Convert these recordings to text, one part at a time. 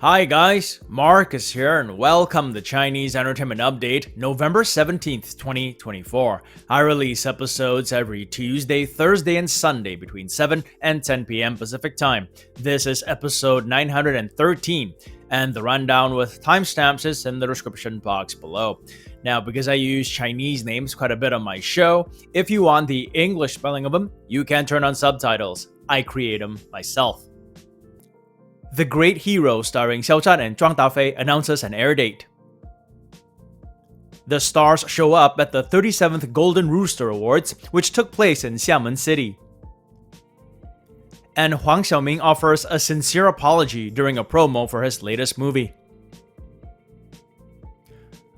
Hi guys, Marcus here and welcome to Chinese Entertainment Update, November 17th, 2024. I release episodes every Tuesday, Thursday, and Sunday between 7 and 10 p.m. Pacific Time. This is episode 913, and the rundown with timestamps is in the description box below. Now, because I use Chinese names quite a bit on my show, if you want the English spelling of them, you can turn on subtitles. I create them myself. The Great Hero starring Xiao and Zhang Dafei announces an air date. The stars show up at the 37th Golden Rooster Awards, which took place in Xiamen City. And Huang Xiaoming offers a sincere apology during a promo for his latest movie.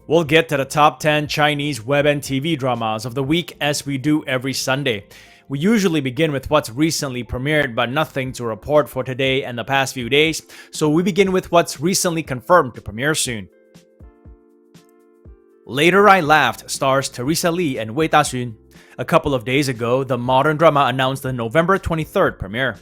We'll get to the top 10 Chinese web and TV dramas of the week as we do every Sunday. We usually begin with what's recently premiered, but nothing to report for today and the past few days, so we begin with what's recently confirmed to premiere soon. Later I Laughed stars Teresa Li and Wei Daxun. A couple of days ago, the modern drama announced the November 23rd premiere.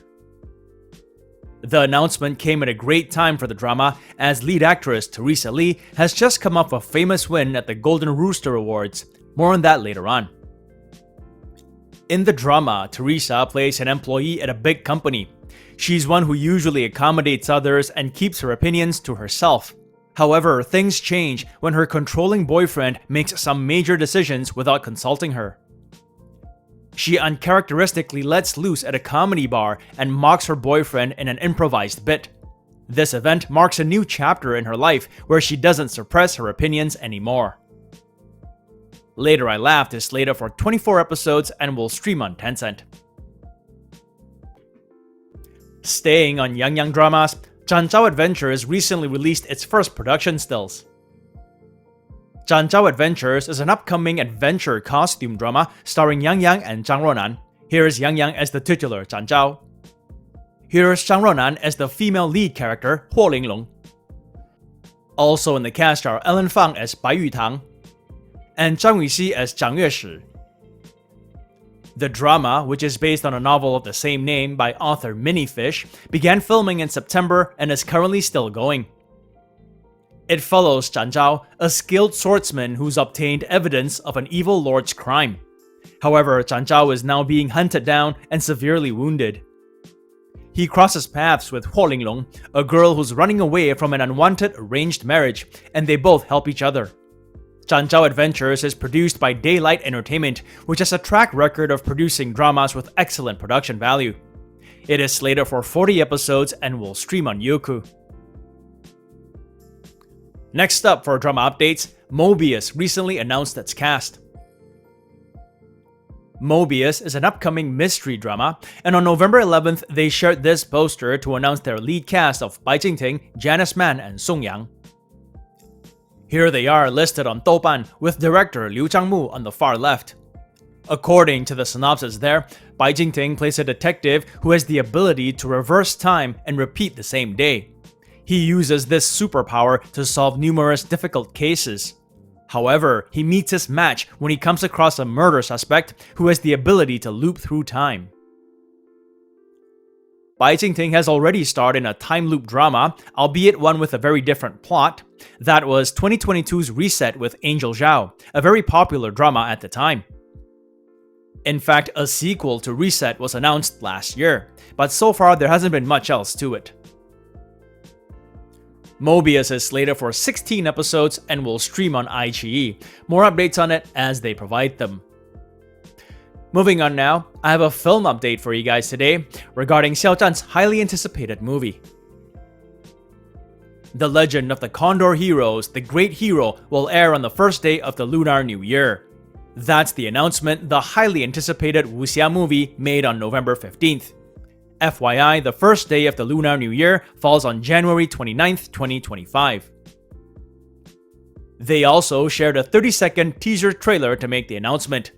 The announcement came at a great time for the drama, as lead actress Teresa Li has just come off a famous win at the Golden Rooster Awards. More on that later on. In the drama, Teresa plays an employee at a big company. She's one who usually accommodates others and keeps her opinions to herself. However, things change when her controlling boyfriend makes some major decisions without consulting her. She uncharacteristically lets loose at a comedy bar and mocks her boyfriend in an improvised bit. This event marks a new chapter in her life where she doesn't suppress her opinions anymore. Later I Laughed is slated for 24 episodes and will stream on Tencent. Staying on Yang dramas, Zhan Zhao Adventures recently released its first production stills. Zhan Zhao Adventures is an upcoming adventure costume drama starring Yang and Zhang Ronan. Here's Yang as the titular Zhan Zhao. Here's Zhang Ronan as the female lead character Huo Linglong. Also in the cast are Ellen Fang as Bai Yutang and Zhang Yuxi as Zhang Yueshi. The drama, which is based on a novel of the same name by author Minifish, began filming in September and is currently still going. It follows Zhan Zhao, a skilled swordsman who's obtained evidence of an evil lord's crime. However, Zhan Zhao is now being hunted down and severely wounded. He crosses paths with Huo Linglong, a girl who's running away from an unwanted arranged marriage, and they both help each other. Zhan Zhao Adventures is produced by Daylight Entertainment, which has a track record of producing dramas with excellent production value. It is slated for 40 episodes and will stream on Youku. Next up for drama updates, Mobius recently announced its cast. Mobius is an upcoming mystery drama, and on November 11th they shared this poster to announce their lead cast of Bai Jingting, Janice Man, and Song Yang. Here they are listed on Douban, with director Liu Zhangmu on the far left. According to the synopsis there, Bai Jingting plays a detective who has the ability to reverse time and repeat the same day. He uses this superpower to solve numerous difficult cases. However, he meets his match when he comes across a murder suspect who has the ability to loop through time. Bai Jingting has already starred in a time loop drama, albeit one with a very different plot. That was 2022's Reset with Angel Zhao, a very popular drama at the time. In fact, a sequel to Reset was announced last year, but so far there hasn't been much else to it. Mobius is slated for 16 episodes and will stream on iQIYI. More updates on it as they provide them. Moving on now, I have a film update for you guys today regarding Xiao Zhan's highly anticipated movie. The Legend of the Condor Heroes, The Great Hero, will air on the first day of the Lunar New Year. That's the announcement the highly anticipated wuxia movie made on November 15th. FYI, the first day of the Lunar New Year falls on January 29th, 2025. They also shared a 30-second teaser trailer to make the announcement.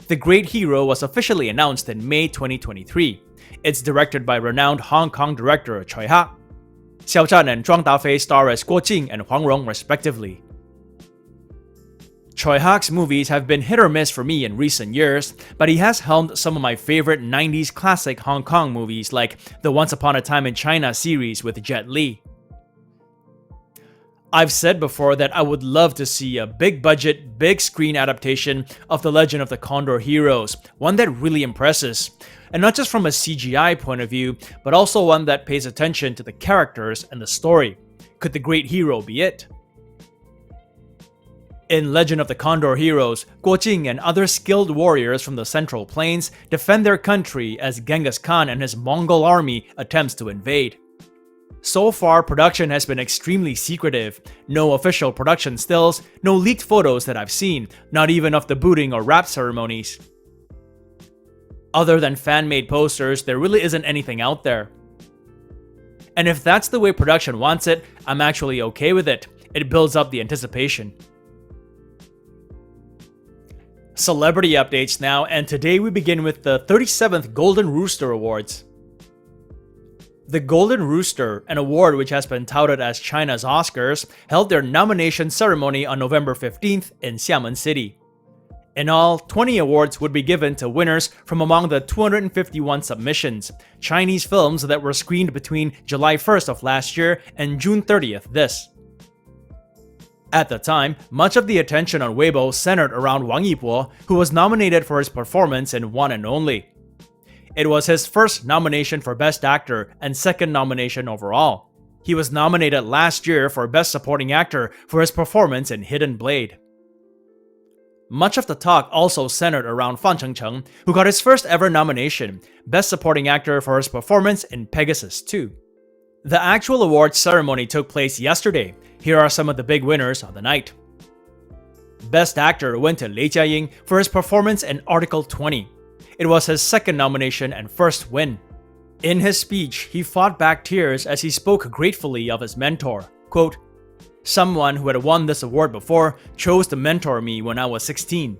The Great Hero was officially announced in May 2023. It's directed by renowned Hong Kong director Choi Ha. Xiao Zhan and Zhang Dafei star as Guo Jing and Huang Rong respectively. Choi Ha's movies have been hit or miss for me in recent years, but he has helmed some of my favorite 90s classic Hong Kong movies like the Once Upon a Time in China series with Jet Li. I've said before that I would love to see a big budget, big screen adaptation of The Legend of the Condor Heroes, one that really impresses. And not just from a CGI point of view, but also one that pays attention to the characters and the story. Could the great hero be it? In Legend of the Condor Heroes, Guo Jing and other skilled warriors from the Central Plains defend their country as Genghis Khan and his Mongol army attempts to invade. So far, production has been extremely secretive. No official production stills, no leaked photos that I've seen, not even of the booting or wrap ceremonies. Other than fan-made posters, there really isn't anything out there. And if that's the way production wants it, I'm actually okay with it. It builds up the anticipation. Celebrity updates now, and today we begin with the 37th Golden Rooster Awards. The Golden Rooster, an award which has been touted as China's Oscars, held their nomination ceremony on November 15th in Xiamen City. In all, 20 awards would be given to winners from among the 251 submissions, Chinese films that were screened between July 1st of last year and June 30th this. At the time, much of the attention on Weibo centered around Wang Yibo, who was nominated for his performance in One and Only. It was his first nomination for Best Actor and second nomination overall. He was nominated last year for Best Supporting Actor for his performance in Hidden Blade. Much of the talk also centered around Fan Chengcheng, who got his first ever nomination, Best Supporting Actor for his performance in Pegasus 2. The actual awards ceremony took place yesterday. Here are some of the big winners of the night. Best Actor went to Lei Jianyin for his performance in Article 20. It was his second nomination and first win. In his speech, he fought back tears as he spoke gratefully of his mentor. Quote, "Someone who had won this award before chose to mentor me when I was 16.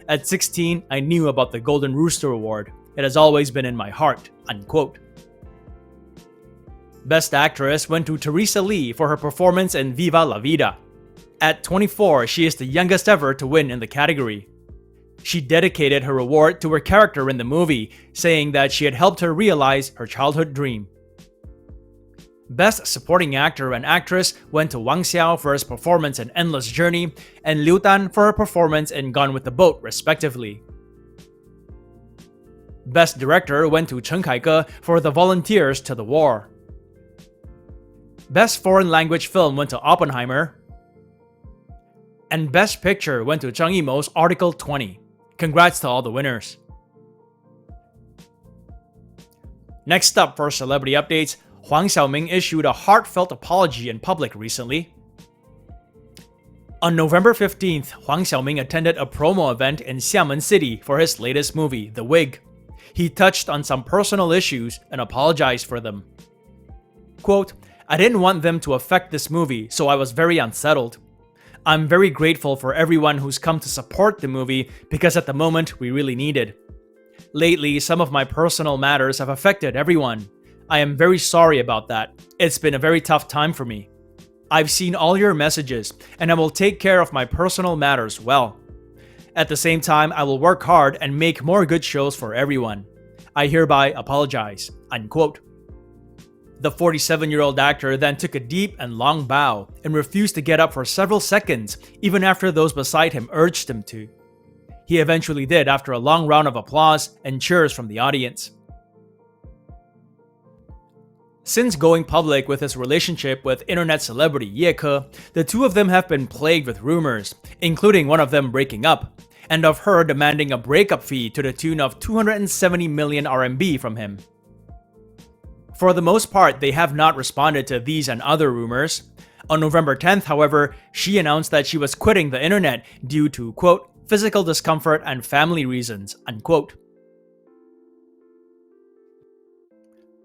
At 16, I knew about the Golden Rooster Award. It has always been in my heart." Unquote. Best Actress went to Teresa Li for her performance in Viva la Vida. At 24, she is the youngest ever to win in the category. She dedicated her award to her character in the movie, saying that she had helped her realize her childhood dream. Best Supporting Actor and Actress went to Wang Xiao for his performance in Endless Journey, and Liu Dan for her performance in Gone with the Boat, respectively. Best Director went to Chen Kaige for The Volunteers to the War. Best Foreign Language Film went to Oppenheimer. And Best Picture went to Zhang Yimou's Article 20. Congrats to all the winners. Next up for celebrity updates, Huang Xiaoming issued a heartfelt apology in public recently. On November 15th, Huang Xiaoming attended a promo event in Xiamen City for his latest movie, The Wig. He touched on some personal issues and apologized for them. Quote, "I didn't want them to affect this movie, so I was very unsettled. I'm very grateful for everyone who's come to support the movie because at the moment we really need it. Lately, some of my personal matters have affected everyone. I am very sorry about that. It's been a very tough time for me. I've seen all your messages, and I will take care of my personal matters well. At the same time, I will work hard and make more good shows for everyone. I hereby apologize." Unquote. The 47-year-old actor then took a deep and long bow and refused to get up for several seconds, even after those beside him urged him to. He eventually did after a long round of applause and cheers from the audience. Since going public with his relationship with internet celebrity Ye Ke, the two of them have been plagued with rumors, including one of them breaking up, and of her demanding a breakup fee to the tune of 270 million RMB from him. For the most part, they have not responded to these and other rumors. On November 10th, however, she announced that she was quitting the internet due to, quote, "physical discomfort and family reasons," unquote.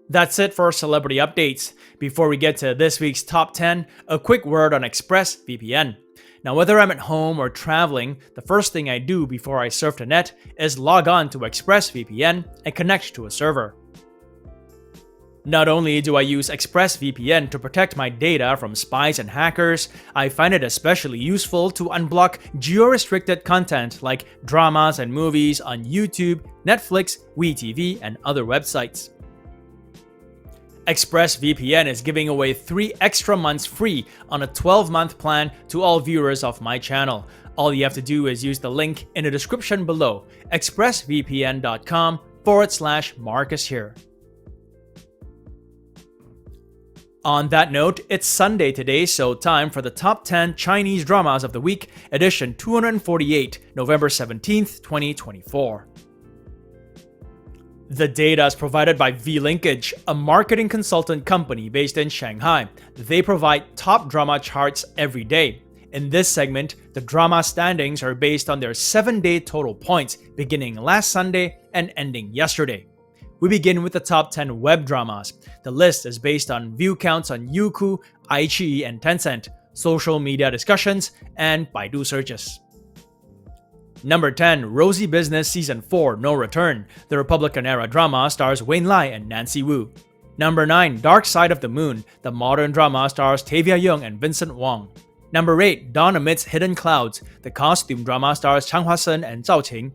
That's it for celebrity updates. Before we get to this week's top 10, a quick word on Express VPN. Now, whether I'm at home or traveling, the first thing I do before I surf the net is log on to Express VPN and connect to a server. Not only do I use Express VPN to protect my data from spies and hackers, I find it especially useful to unblock geo-restricted content like dramas and movies on YouTube, Netflix, WeTV, and other websites. Express VPN is giving away 3 extra months free on a 12-month plan to all viewers of my channel. All you have to do is use the link in the description below, expressvpn.com/Marcus here. On that note, it's Sunday today, so time for the top 10 Chinese dramas of the week, edition 248, November 17th, 2024. The data is provided by V-Linkage, a marketing consultant company based in Shanghai. They provide top drama charts every day. In this segment, the drama standings are based on their 7-day total points, beginning last Sunday and ending yesterday. We begin with the top 10 web dramas. The list is based on view counts on Youku, iQIYI, and Tencent, social media discussions, and Baidu searches. Number 10, Rosy Business Season 4 No Return. The Republican-era drama stars Wayne Lai and Nancy Wu. Number 9, Dark Side of the Moon. The modern drama stars Tavia Young and Vincent Wong. Number 8, Dawn Amidst Hidden Clouds. The costume drama stars Chang Hua-sen and Zhao Qing.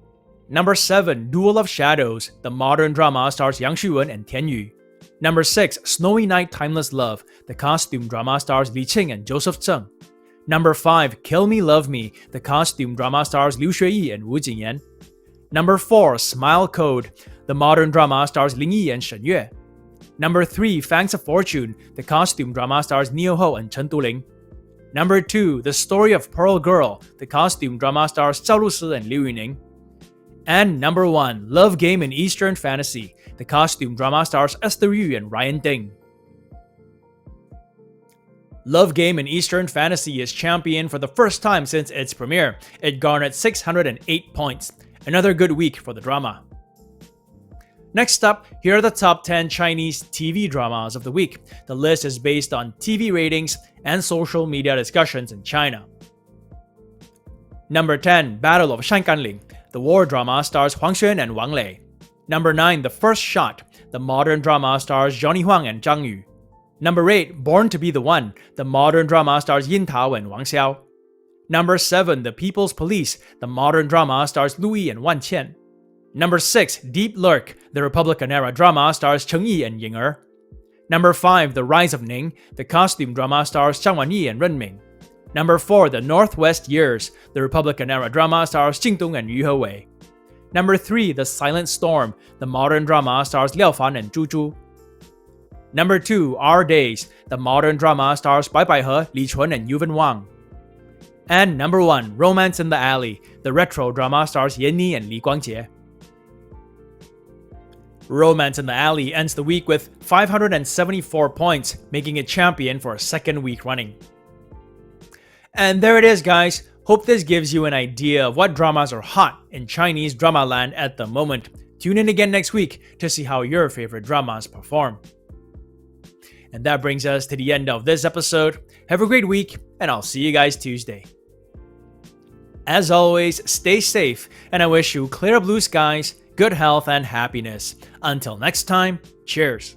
Number 7, Duel of Shadows. The modern drama stars Yang Xuwen and Tian Yu. Number 6, Snowy Night Timeless Love. The costume drama stars Li Qing and Joseph Zheng. Number 5, Kill Me Love Me. The costume drama stars Liu Xueyi and Wu Jingyan. Number 4, Smile Code. The modern drama stars Ling Yi and Shen Yue. Number 3, Fangs of Fortune. The costume drama stars Neo Ho and Chen Duling. Number 2, The Story of Pearl Girl. The costume drama stars Zhao Lusi and Liu Yuning. And number 1, Love Game in Eastern Fantasy. The costume drama stars Esther Yu and Ryan Ding. Love Game in Eastern Fantasy is champion for the first time since its premiere. It garnered 608 points. Another good week for the drama. Next up, here are the top 10 Chinese TV dramas of the week. The list is based on TV ratings and social media discussions in China. Number 10, Battle of Shanganling. The war drama stars Huang Xiaoming and Wang Lei. Number 9, The First Shot. The modern drama stars Johnny Huang and Zhang Yu. Number 8, Born to be the One. The modern drama stars Yin Tao and Wang Xiao. Number 7, The People's Police. The modern drama stars Lu Yi and Wan Qian. Number 6, Deep Lurk. The Republican-era drama stars Cheng Yi and Ying Er. Number 5, The Rise of Ning. The costume drama stars Zhang Wanyi and Ren Ming. Number 4, The Northwest Years. The Republican-era drama stars Jingting and Yu Hewei. Number 3, The Silent Storm. The modern drama stars Liao Fan and Zhu Zhu. Number 2, Our Days. The modern drama stars Bai Baihe, Li Chun and Yuven Wang. And number 1, Romance in the Alley. The retro drama stars Yan Ni and Li Guangjie. Romance in the Alley ends the week with 574 points, making it champion for a second week running. And there it is, guys. Hope this gives you an idea of what dramas are hot in Chinese drama land at the moment. Tune in again next week to see how your favorite dramas perform. And that brings us to the end of this episode. Have a great week, and I'll see you guys Tuesday. As always, stay safe, and I wish you clear blue skies, good health, and happiness. Until next time, cheers.